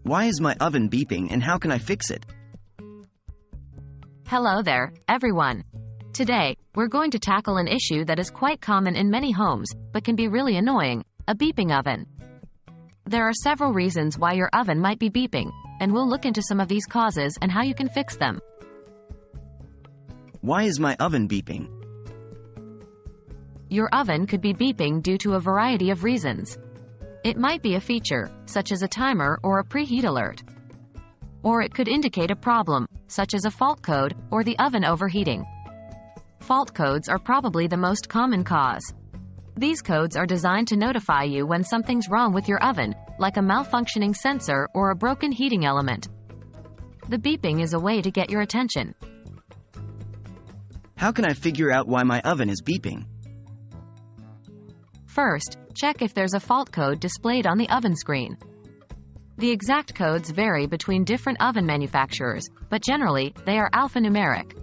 Why is my oven beeping and how can I fix it? Hello there, everyone. Today, we're going to tackle an issue that is quite common in many homes, but can be really annoying: a beeping oven. There are several reasons why your oven might be beeping, and we'll look into some of these causes and how you can fix them. Why is my oven beeping? Your oven could be beeping due to a variety of reasons. It might be a feature, such as a timer or a preheat alert. Or it could indicate a problem, such as a fault code or the oven overheating. Fault codes are probably the most common cause. These codes are designed to notify you when something's wrong with your oven, like a malfunctioning sensor or a broken heating element. The beeping is a way to get your attention. How can I figure out why my oven is beeping? First, check if there's a fault code displayed on the oven screen. The exact codes vary between different oven manufacturers, but generally, they are alphanumeric.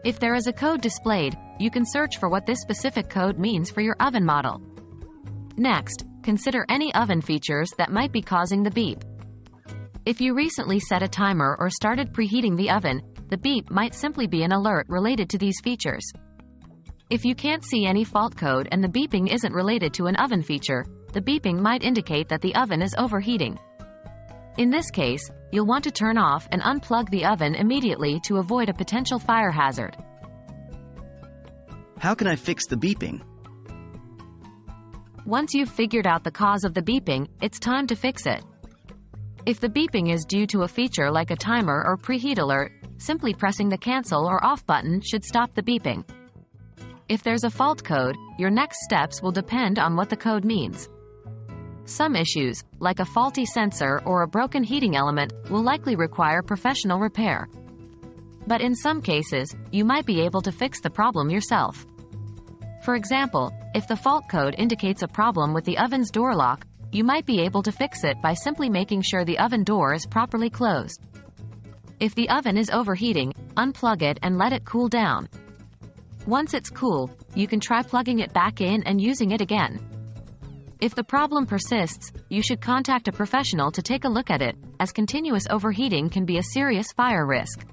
If there is a code displayed, you can search for what this specific code means for your oven model. Next, consider any oven features that might be causing the beep. If you recently set a timer or started preheating the oven, the beep might simply be an alert related to these features. If you can't see any fault code and the beeping isn't related to an oven feature, the beeping might indicate that the oven is overheating. In this case, you'll want to turn off and unplug the oven immediately to avoid a potential fire hazard. How can I fix the beeping? Once you've figured out the cause of the beeping, it's time to fix it. If the beeping is due to a feature like a timer or preheat alert, simply pressing the cancel or off button should stop the beeping. If there's a fault code, your next steps will depend on what the code means. Some issues, like a faulty sensor or a broken heating element, will likely require professional repair. But in some cases, you might be able to fix the problem yourself. For example, if the fault code indicates a problem with the oven's door lock, you might be able to fix it by simply making sure the oven door is properly closed. If the oven is overheating, unplug it and let it cool down. Once it's cool, you can try plugging it back in and using it again. If the problem persists, you should contact a professional to take a look at it, as continuous overheating can be a serious fire risk.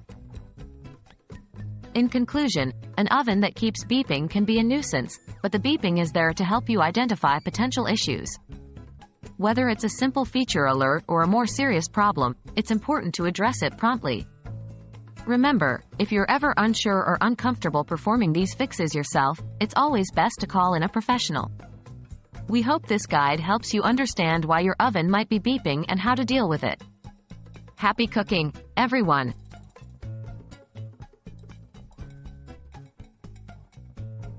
In conclusion, an oven that keeps beeping can be a nuisance, but the beeping is there to help you identify potential issues. Whether it's a simple feature alert or a more serious problem, it's important to address it promptly. Remember, if you're ever unsure or uncomfortable performing these fixes yourself, it's always best to call in a professional. We hope this guide helps you understand why your oven might be beeping and how to deal with it. Happy cooking, everyone!